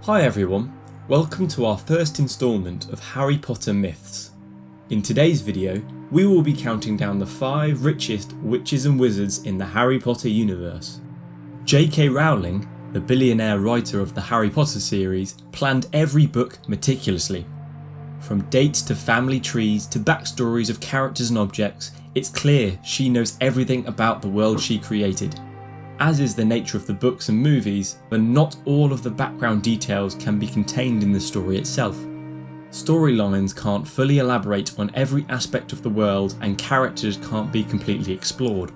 Hi everyone, welcome to our first instalment of Harry Potter Myths. In today's video, we will be counting down the 5 richest witches and wizards in the Harry Potter universe. J.K. Rowling, the billionaire writer of the Harry Potter series, planned every book meticulously. From dates to family trees to backstories of characters and objects, it's clear she knows everything about the world she created. As is the nature of the books and movies, but not all of the background details can be contained in the story itself. Storylines can't fully elaborate on every aspect of the world and characters can't be completely explored.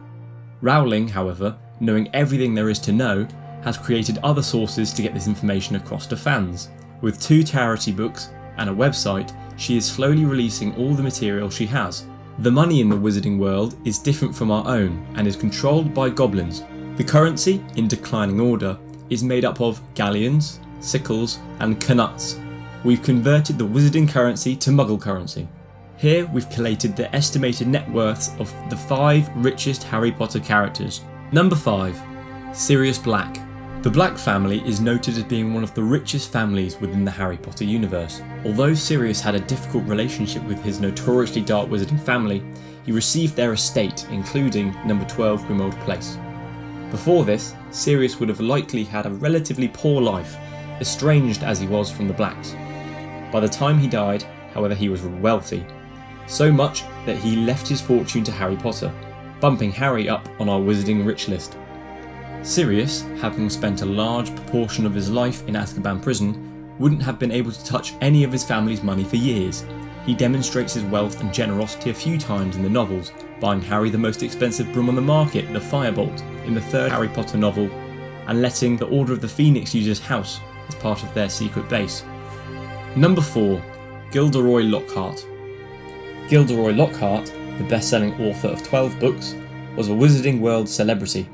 Rowling, however, knowing everything there is to know, has created other sources to get this information across to fans. With 2 charity books and a website, she is slowly releasing all the material she has. The money in the wizarding world is different from our own and is controlled by goblins. The currency, in declining order, is made up of galleons, sickles and knuts. We've converted the wizarding currency to muggle currency. Here we've collated the estimated net worths of the 5 richest Harry Potter characters. Number 5. Sirius Black. The Black family is noted as being one of the richest families within the Harry Potter universe. Although Sirius had a difficult relationship with his notoriously dark wizarding family, he received their estate, including number 12 Grimmauld Place. Before this, Sirius would have likely had a relatively poor life, estranged as he was from the Blacks. By the time he died, however, he was wealthy, so much that he left his fortune to Harry Potter, bumping Harry up on our wizarding rich list. Sirius, having spent a large proportion of his life in Azkaban prison, wouldn't have been able to touch any of his family's money for years. He demonstrates his wealth and generosity a few times in the novels, buying Harry the most expensive broom on the market, the Firebolt, in the 3rd Harry Potter novel, and letting the Order of the Phoenix use his house as part of their secret base. Number 4. Gilderoy Lockhart. Gilderoy Lockhart, the best-selling author of 12 books, was a Wizarding World celebrity.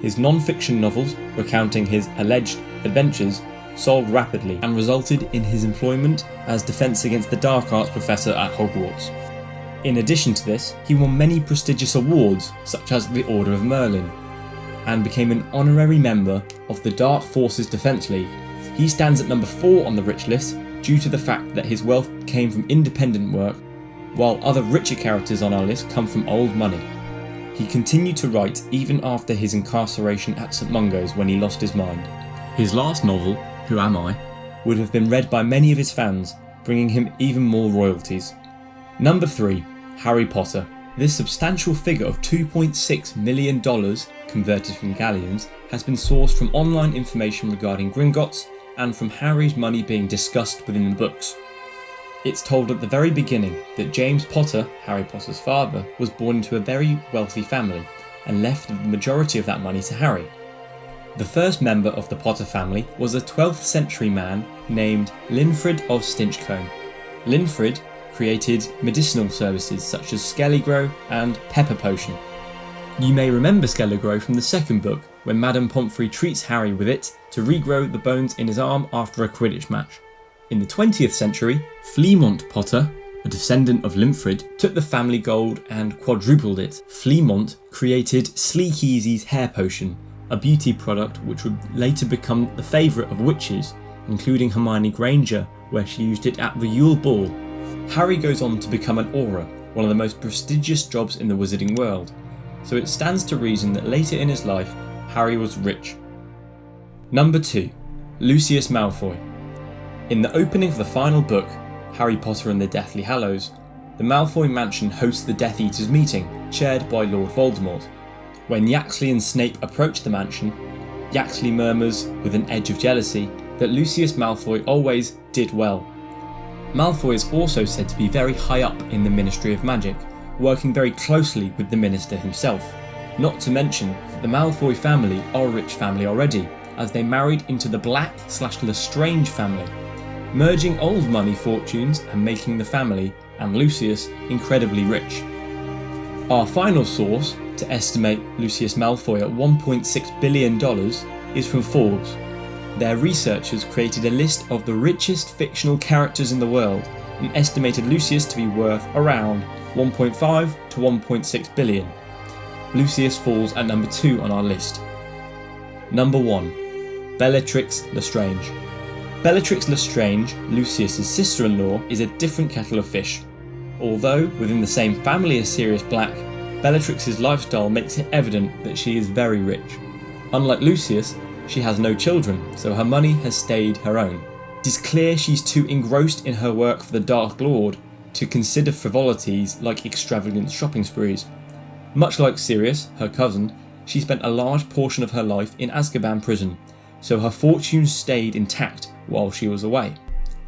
His non-fiction novels, recounting his alleged adventures, sold rapidly and resulted in his employment as Defense Against the Dark Arts professor at Hogwarts. In addition to this, he won many prestigious awards such as the Order of Merlin and became an honorary member of the Dark Forces Defense League. He stands at number 4 on the rich list due to the fact that his wealth came from independent work, while other richer characters on our list come from old money. He continued to write even after his incarceration at St Mungo's when he lost his mind. His last novel, Who Am I?, would have been read by many of his fans, bringing him even more royalties. Number 3. Harry Potter. This substantial figure of $2.6 million, converted from galleons, has been sourced from online information regarding Gringotts and from Harry's money being discussed within the books. It's told at the very beginning that James Potter, Harry Potter's father, was born into a very wealthy family and left the majority of that money to Harry. The first member of the Potter family was a 12th century man named Linfred of Stinchcombe. Linfred created medicinal services such as Skelligrow and Pepper Potion. You may remember Skelligrow from the 2nd book, when Madame Pomfrey treats Harry with it to regrow the bones in his arm after a Quidditch match. In the 20th century, Fleamont Potter, a descendant of Linfred, took the family gold and quadrupled it. Fleamont created Sleek Easy's hair potion, a beauty product which would later become the favourite of witches, including Hermione Granger, where she used it at the Yule Ball. Harry goes on to become an Auror, one of the most prestigious jobs in the wizarding world, so it stands to reason that later in his life, Harry was rich. Number 2. Lucius Malfoy. In the opening of the final book, Harry Potter and the Deathly Hallows, the Malfoy mansion hosts the Death Eaters meeting, chaired by Lord Voldemort. When Yaxley and Snape approach the mansion, Yaxley murmurs, with an edge of jealousy, that Lucius Malfoy always did well. Malfoy is also said to be very high up in the Ministry of Magic, working very closely with the Minister himself. Not to mention that the Malfoy family are a rich family already, as they married into the Black/Lestrange family, merging old money fortunes and making the family, and Lucius, incredibly rich. Our final source to estimate Lucius Malfoy at $1.6 billion is from Forbes. Their researchers created a list of the richest fictional characters in the world and estimated Lucius to be worth around 1.5 to 1.6 billion. Lucius falls at number 2 on our list. Number 1. Bellatrix Lestrange. Bellatrix Lestrange, Lucius's sister-in-law, is a different kettle of fish. Although within the same family as Sirius Black, Bellatrix's lifestyle makes it evident that she is very rich. Unlike Lucius, she has no children, so her money has stayed her own. It is clear she's too engrossed in her work for the Dark Lord to consider frivolities like extravagant shopping sprees. Much like Sirius, her cousin, she spent a large portion of her life in Azkaban prison, so her fortunes stayed intact while she was away.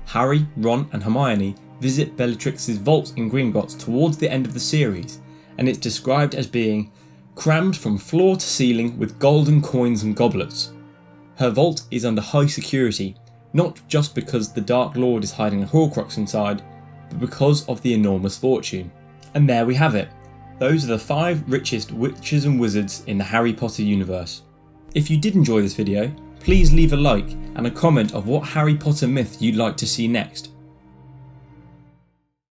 Harry, Ron and Hermione visit Bellatrix's vault in Gringotts towards the end of the series, and it's described as being crammed from floor to ceiling with golden coins and goblets. Her vault is under high security, not just because the Dark Lord is hiding a Horcrux inside, but because of the enormous fortune. And there we have it. Those are the 5 richest witches and wizards in the Harry Potter universe. If you did enjoy this video, please leave a like and a comment of what Harry Potter myth you'd like to see next.